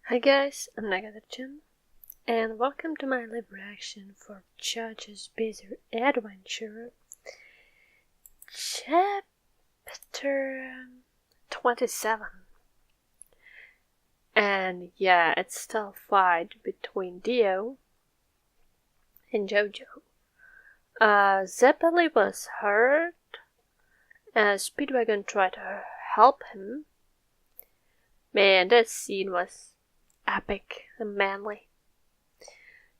Hi guys, I'm Nagadir-chan, and welcome to my live reaction for JoJo's Bizarre Adventure, Chapter 27. And yeah, it's still a fight between Dio and JoJo. Zeppeli was hurt, and Speedwagon tried to help him. Man, that scene was epic and manly.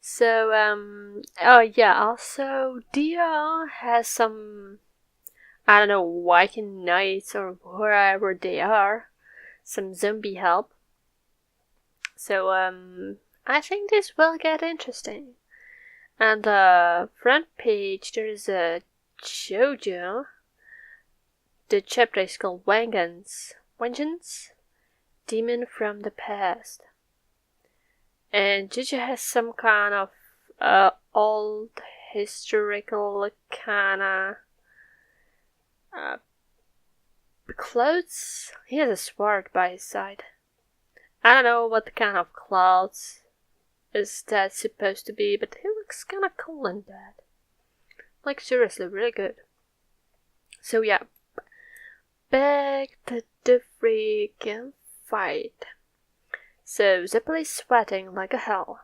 So, also Dio has some, I don't know, Viking knights or wherever they are, some zombie help. So, I think this will get interesting. And the front page, there is a JoJo. The chapter is called Vengeance, Demon from the Past. And JoJo has some kind of old historical kind of clothes. He has a sword by his side. I don't know what kind of clothes is that supposed to be, but he looks kind of cool in that. Like seriously, really good. So yeah, back to the freaking fight. So Zeppeli's sweating like a hell.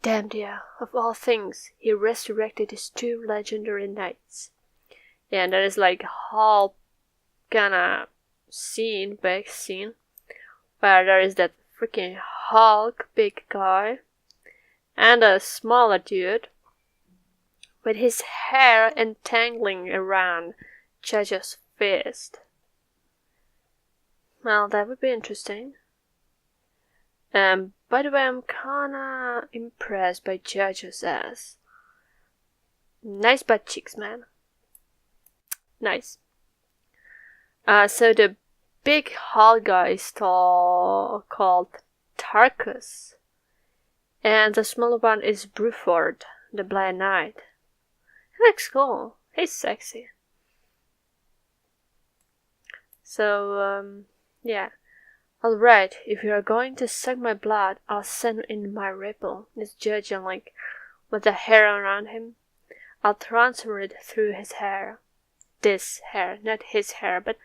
Damn Dio, of all things, he resurrected his two legendary knights. Yeah, and that is like whole kinda scene, big scene, where there is that freaking Hulk big guy and a smaller dude with his hair entangling around JoJo's fist. Well, that would be interesting. By the way, I'm kinda impressed by JoJo's ass. Nice butt cheeks, man. Nice. So the big Hulk guy is called Tarkus. And the smaller one is Bruford, the Blind Knight. He looks cool. He's sexy. So, yeah. Alright, if you are going to suck my blood, I'll send in my ripple. This JoJo, like, with the hair around him. I'll transfer it through his hair. This hair, not his hair, but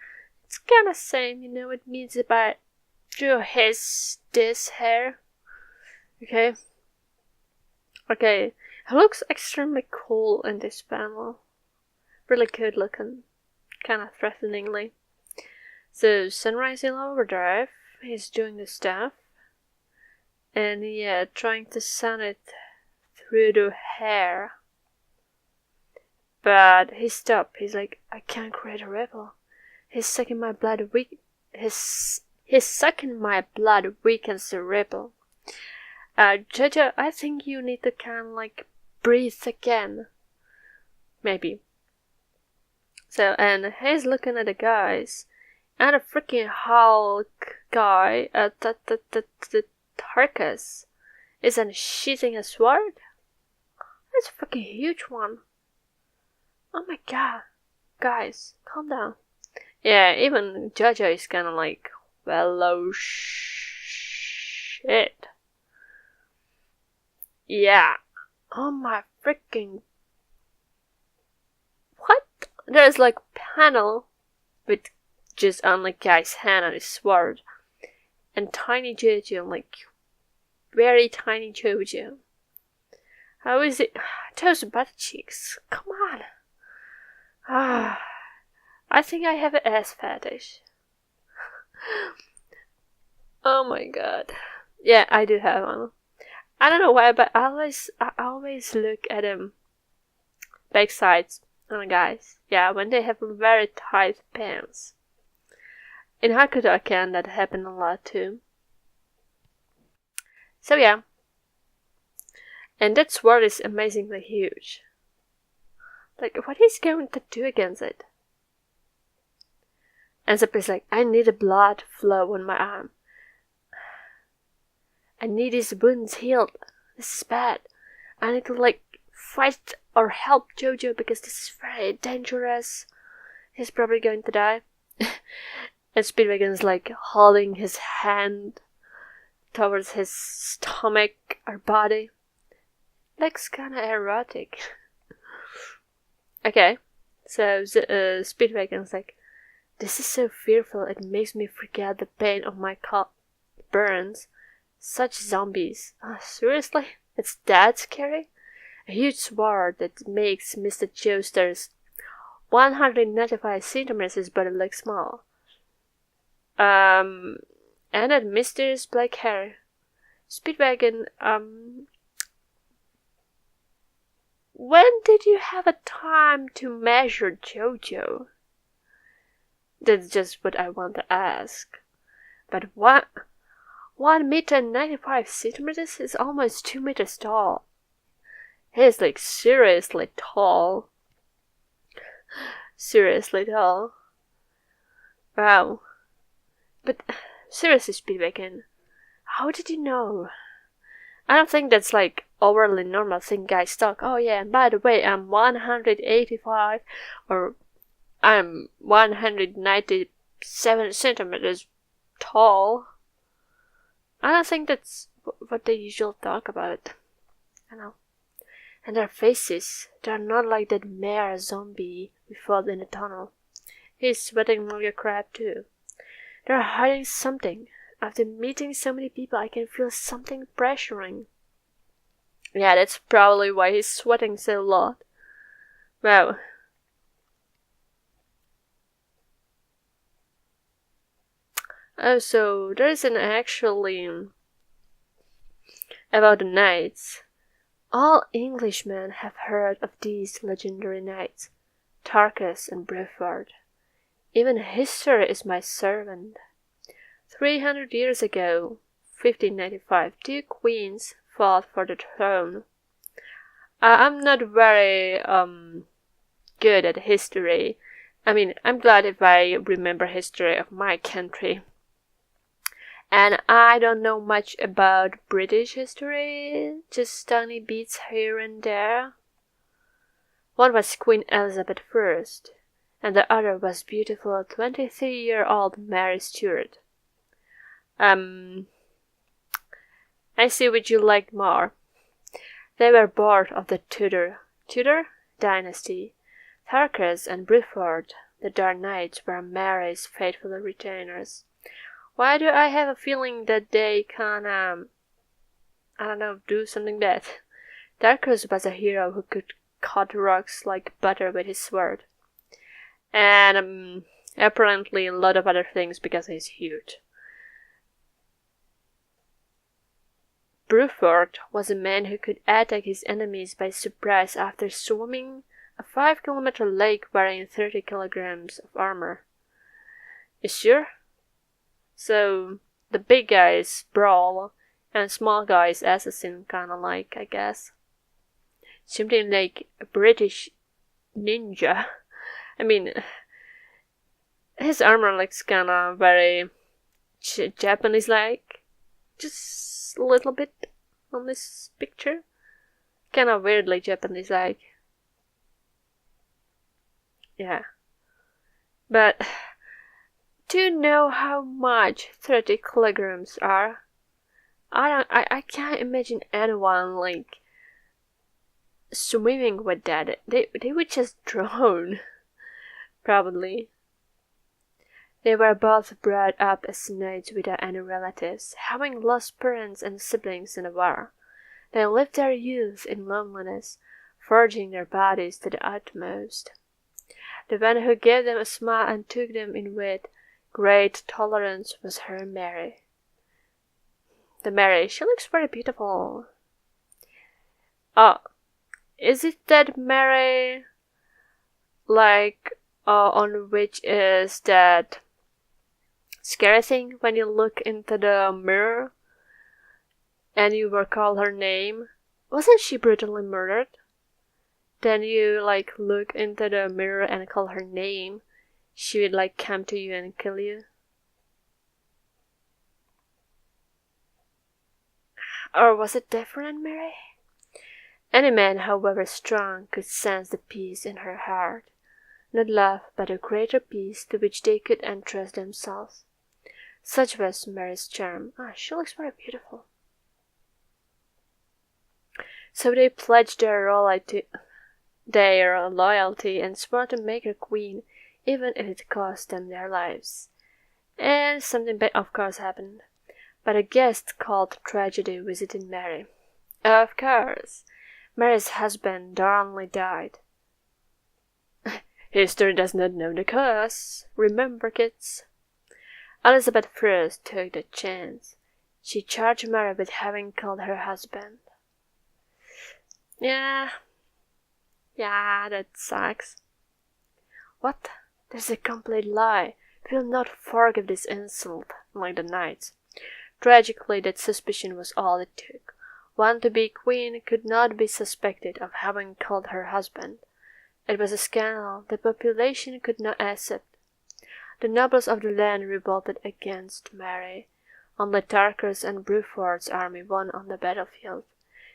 it's kinda same, you know, it means about through this hair. Okay? Okay, he looks extremely cool in this panel. Really good looking. Kinda threateningly. So, Sunrise in Overdrive. He's doing the stuff. And yeah, trying to send it through the hair. But he stopped. He's like, I can't create a ripple. He's sucking my blood He's sucking my blood weakens the ripple. JoJo, I think you need to kind of like breathe again. Maybe. So, and he's looking at the guys. And a freaking Hulk guy, the Tarkus, is unsheathing a sword? That's a freaking huge one. Oh my god. Guys, calm down. Yeah, even JoJo is kinda like, well, oh shit. Yeah. Oh my freaking... What? There's like panel with just on like guy's hand on his sword, and tiny JoJo, like very tiny JoJo. How is it? Those butt cheeks. Come on. I think I have an ass fetish. Oh my god. Yeah, I do have one. I don't know why, but I always look at them back sides on guys. Yeah, when they have very tight pants. In Hakudaken, that happened a lot too. So yeah. And that sword is amazingly huge. Like, what is he going to do against it? And Zeppeli's like, I need a blood flow on my arm. I need his wounds healed. This is bad. I need to like fight or help JoJo because this is very dangerous. He's probably going to die. And Speedwagon's like holding his hand towards his stomach or body. Looks kinda erotic. Okay, so Speedwagon's like, this is so fearful, it makes me forget the pain of my burns. Such zombies. Seriously? It's that scary? A huge sword that makes Mr. Joestar's 195 centimeters body look small. And that Mr.'s black hair. Speedwagon, when did you have a time to measure JoJo? That's just what I want to ask. But 1 meter and 95 centimeters is almost 2 meters tall. He's like seriously tall. Seriously tall. Wow. But seriously, Speedwagon, how did you know? I don't think that's like overly normal thing guys talk. Oh yeah, and by the way, I'm 185 or I'm 197 centimeters tall. I don't think that's what they usually talk about. I know. And their faces, they're not like that mare zombie we fought in the tunnel. He's sweating like a crab too. They're hiding something. After meeting so many people, I can feel something pressuring. Yeah, that's probably why he's sweating so a lot. Wow. Oh, so there is an actually about the knights. All Englishmen have heard of these legendary knights, Tarkus and Bruford. Even history is my servant. 300 years ago, 1595, 2 queens fought for the throne. I'm not very good at history. I mean, I'm glad if I remember history of my country. And I don't know much about British history, just tiny bits here and there. One was Queen Elizabeth I, and the other was beautiful 23-year-old Mary Stuart. I see what you like more. They were born of the Tudor dynasty. Tarkus and Bruford, the Dark Knights, were Mary's faithful retainers. Why do I have a feeling that they can, do something bad? Tarkus was a hero who could cut rocks like butter with his sword. And apparently a lot of other things because he's huge. Bruford was a man who could attack his enemies by surprise after swimming a 5-kilometer lake wearing 30 kilograms of armor. You sure? So, the big guys brawl, and small guys assassin kinda like, I guess. Something like a British ninja. I mean, his armor looks kinda very Japanese-like. Just a little bit on this picture. Kinda weirdly Japanese-like. Yeah. But do you know how much 30 kilograms are? I can't imagine anyone like swimming with that. They would just drown. Probably. They were both brought up as knights without any relatives, having lost parents and siblings in the war. They lived their youth in loneliness, forging their bodies to the utmost. The one who gave them a smile and took them in with great tolerance was her Mary. The Mary, she looks very beautiful. Oh, is it that Mary, like, on which is that scary thing when you look into the mirror and you were called her name? Wasn't she brutally murdered? Then you like look into the mirror and call her name. She would like come to you and kill you. Or was it different, Mary? Any man, however strong, could sense the peace in her heart. Not love, but a greater peace to which they could entrust themselves. Such was Mary's charm. She looks very beautiful. So they pledged their loyalty and swore to make her queen, even if it cost them their lives. And something bad, of course, happened. But a guest called Tragedy visited Mary. Of course, Mary's husband Darnley died. History does not know the cause. Remember, kids? Elizabeth I took the chance. She charged Mary with having killed her husband. Yeah, that sucks. What? That's a complete lie. We will not forgive this insult, like the knights. Tragically, that suspicion was all it took. One to be queen could not be suspected of having killed her husband. It was a scandal the population could not accept. The nobles of the land revolted against Mary. Only Tarker's and Bruford's army won on the battlefield.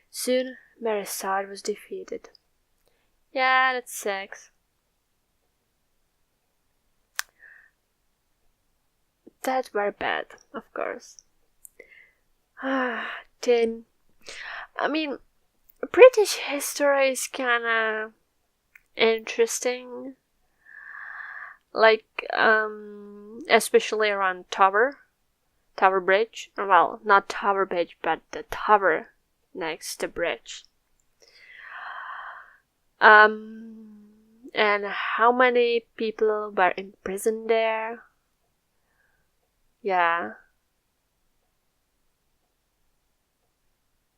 Soon, Mary's side was defeated. Yeah, that sucks. That's very bad, of course. Then, British history is kinda interesting. Like, especially around Tower Bridge. Well, not Tower Bridge, but the tower next to bridge. And how many people were imprisoned there? Yeah.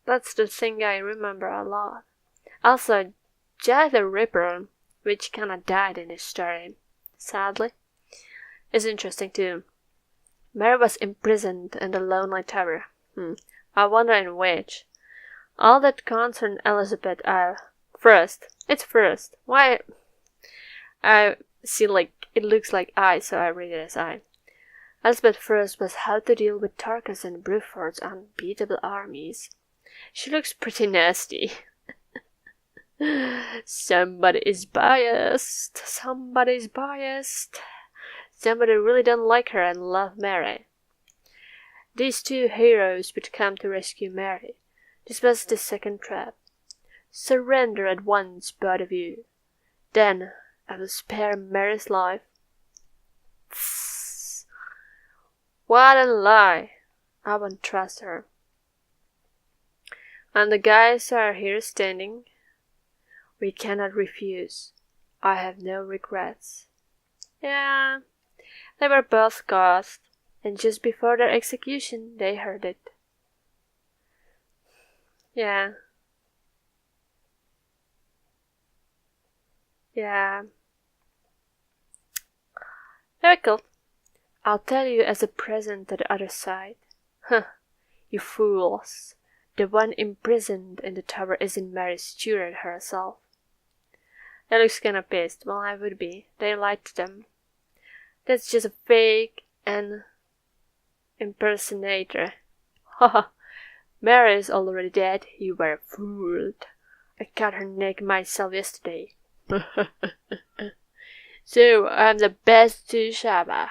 That's the thing I remember a lot. Also, Jack the Ripper, which kinda died in this story, sadly, is interesting too. Mary was imprisoned in the Lonely Tower. I wonder in which. All that concerned Elizabeth are first. It's first. Why? I see it looks like I, so I read it as I. Elizabeth first was how to deal with Tarkas and Bruford's unbeatable armies. She looks pretty nasty. Somebody is biased. Somebody really don't like her and love Mary. These two heroes would come to rescue Mary. This was the second trap. Surrender at once, both of you. Then I will spare Mary's life. What a lie. I won't trust her. And the guys are here standing. We cannot refuse. I have no regrets. Yeah, they were both gassed, and just before their execution, they heard it. Yeah. Very cool. I'll tell you as a present to the other side. You fools. The one imprisoned in the tower isn't Mary Stuart herself. That looks kinda pissed. Well, I would be. They lied to them. That's just a fake and impersonator. Haha. Mary is already dead. You were fooled. I cut her neck myself yesterday. So, I'm the best to Shaba.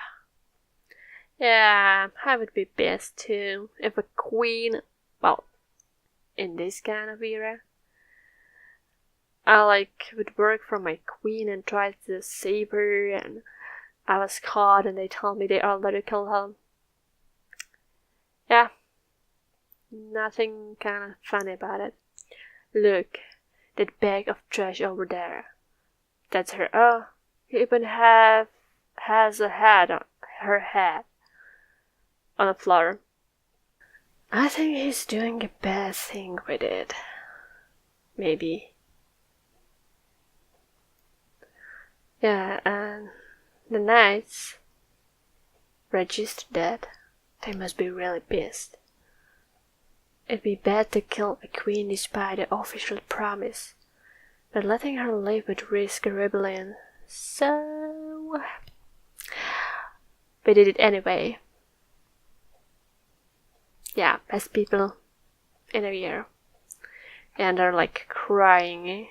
Yeah, I would be best too. If a queen, well, in this kind of era, I would work for my queen and try to save her, and I was caught and they told me they already killed her. Yeah, nothing kinda funny about it. Look, that bag of trash over there. That's her. Oh, he even has a hat on her head on the floor. I think he's doing a bad thing with it. Maybe. Yeah, and the knights registered that. They must be really pissed. It'd be bad to kill a queen despite the official promise, but letting her live would risk a rebellion. So we did it anyway. Yeah, best people in a year. And they're crying,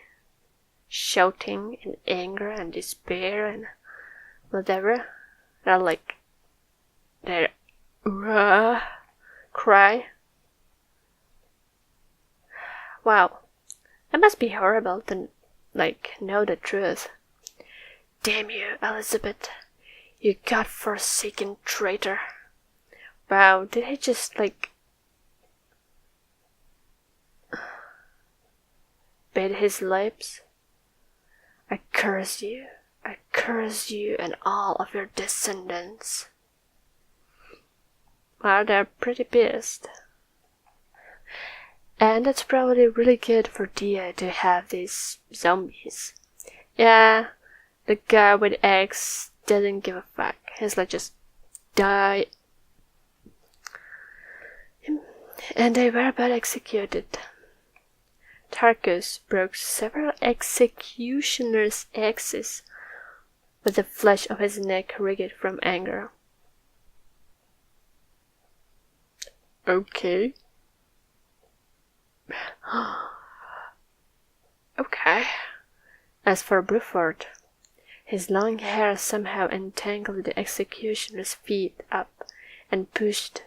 shouting in anger and despair and whatever. They're Cry. Wow, it must be horrible to, know the truth. Damn you, Elizabeth, you godforsaken traitor. Wow, did he just, bit his lips? I curse you and all of your descendants. Well, they're pretty pissed. And it's probably really good for Dia to have these zombies. Yeah, the guy with eggs doesn't give a fuck. He's just die. And they were about executed. Tarkus broke several executioners' axes with the flesh of his neck rigid from anger. Okay. Okay. As for Bruford, his long hair somehow entangled the executioner's feet up and pushed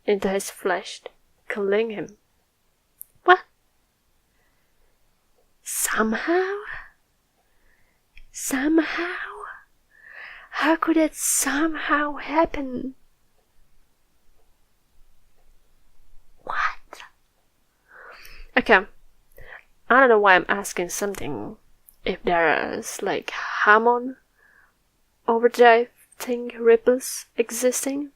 into his flesh, killing him. What? Somehow? How could it somehow happen? What? Okay, I don't know why I'm asking something. If there's Hammond overdrive thing ripples existing.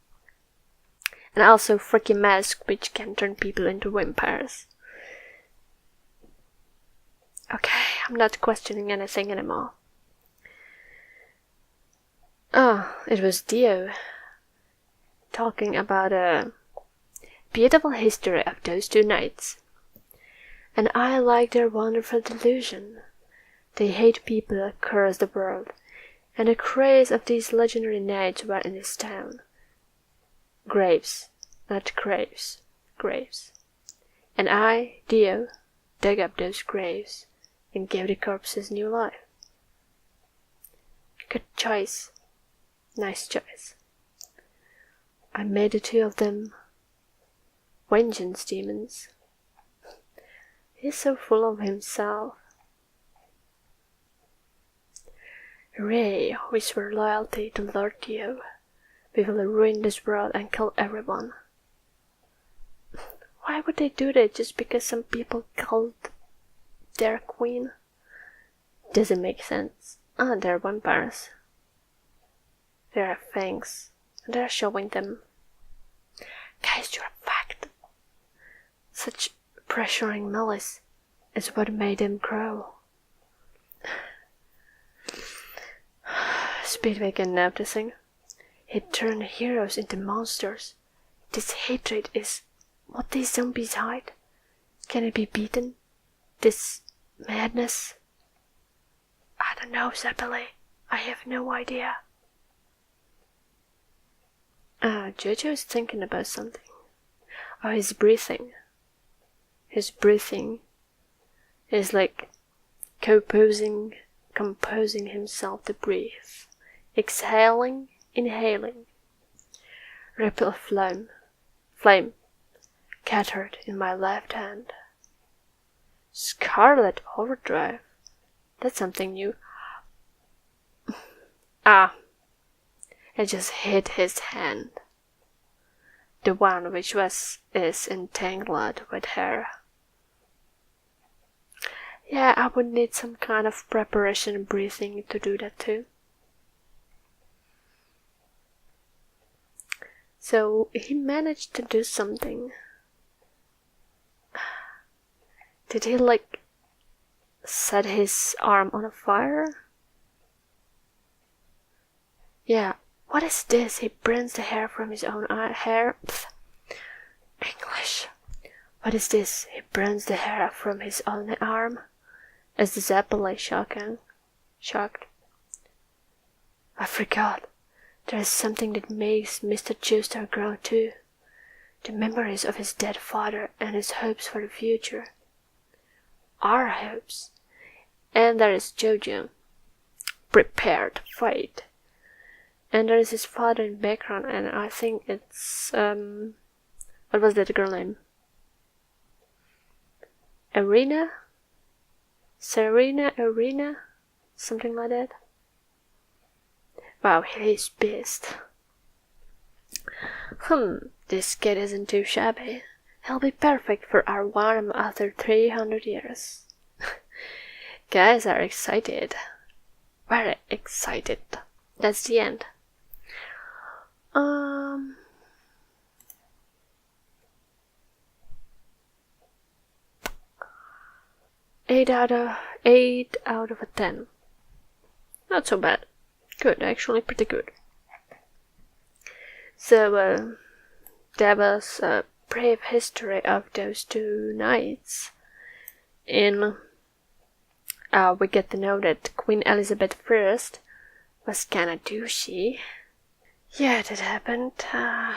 And also freaky mask which can turn people into vampires. Okay, I'm not questioning anything anymore. Oh, it was Dio talking about a beautiful history of those two knights. And I like their wonderful delusion. They hate people that curse the world, and the craze of these legendary knights were in this town. Graves, not graves, graves. And I, Dio, dug up those graves and gave the corpses new life. Good choice. Nice choice. I made the two of them vengeance demons. He's so full of himself. Hooray, we swear loyalty to Lord Dio. We will ruin this world and kill everyone. Why would they do that just because some people killed their queen? Doesn't make sense. They're vampires. They have fangs, and they're showing them. Guys, you're a fact. Such pressuring malice is what made them grow. Speedway and noticing. He turned heroes into monsters. This hatred is what these zombies hide. Can it be beaten? This madness? I don't know, Zeppeli. I have no idea. Jojo is thinking about something. Oh, his breathing. His breathing is composing himself to breathe. Exhaling, inhaling. Ripple of flame, scattered in my left hand. Scarlet overdrive. That's something new. It just hit his hand. The one which is entangled with hair. Yeah, I would need some kind of preparation and breathing to do that too. So he managed to do something. Did he set his arm on fire? Yeah. What is this? He burns the hair from his own hair. Pfft. English. What is this? He burns the hair from his own arm. Is the Zeppeli shocked? I forgot. There is something that makes Mr. Joestar grow too. The memories of his dead father and his hopes for the future. Our hopes. And there is JoJo. Prepared to fight. And there is his father in the background, and I think it's what was that girl name? Arena? Arena? Something like that. Wow, he's pissed. This kid isn't too shabby. He'll be perfect for our farm after 300 years. Guys are excited. Very excited. That's the end. 8 out of 10. Not so bad. Good, actually pretty good. So there was a brief history of those two knights. In we get to know that Queen Elizabeth I was kinda douchey. Yeah, that happened. I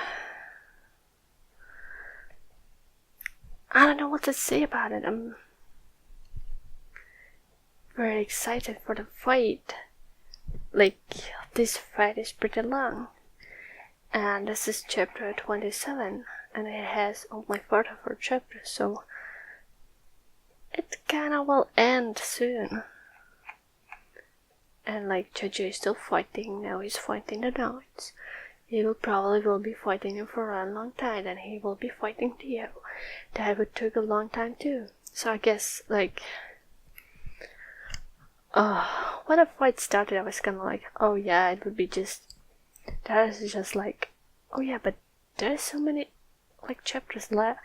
don't know what to say about it. I'm very excited for the fight. Like, this fight is pretty long. And this is chapter 27, and it has only 44 chapters, so it kinda will end soon. And like, JoJo is still fighting, now he's fighting the knights. He will probably be fighting him for a long time, and he will be fighting Theo. That would take a long time too. So I guess, like, when the fight started, I was kinda like, oh yeah, it would be just, that is just like, oh yeah, but there's so many, like, chapters left.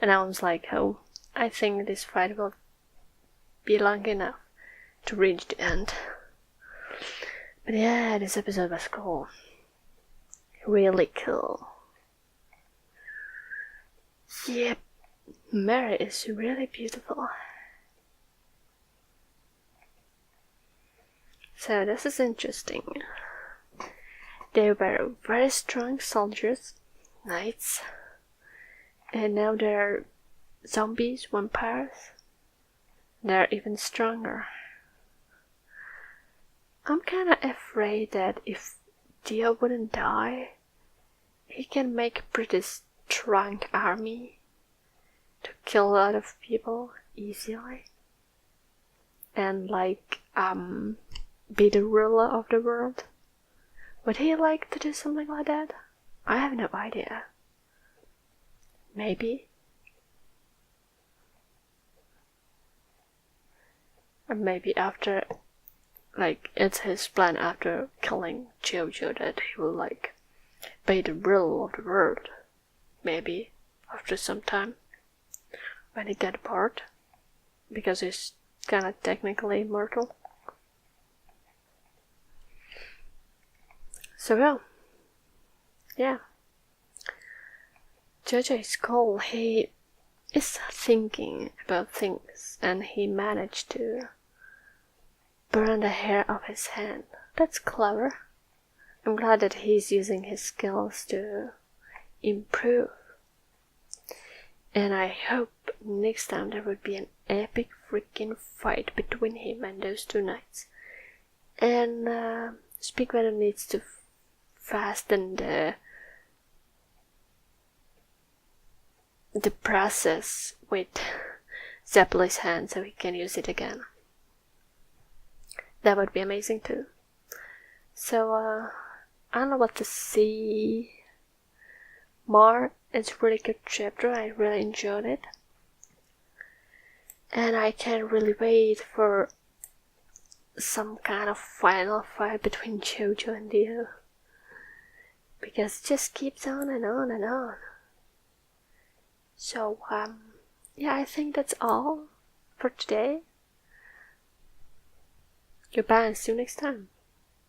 And I was like, oh, I think this fight will be long enough to reach the end. But yeah, this episode was cool. Really cool. Yep, Mary is really beautiful. So this is interesting. They were very strong soldiers, knights, and now they're zombies, vampires. They're even stronger. I'm kinda afraid that if Theo wouldn't die, he can make a pretty strong army to kill a lot of people easily. And like, be the ruler of the world. Would he like to do something like that? I have no idea. Maybe. Or maybe after, like, it's his plan after killing JoJo that he will, like, be the ruler of the world. Maybe. After some time. When he get bored. Because he's kinda technically immortal. So well, yeah. JoJo is cool. He is thinking about things, and he managed to burn the hair off his hand. That's clever. I'm glad that he's using his skills to improve. And I hope next time there would be an epic freaking fight between him and those two knights. And Speakweather needs to fasten the process with Zeppeli's hand so he can use it again. That would be amazing too. So I don't know what to see more. It's a really good chapter. I really enjoyed it. And I can't really wait for some kind of final fight between JoJo and Theo. Because it just keeps on and on and on. So, yeah, I think that's all for today. Goodbye and see you next time.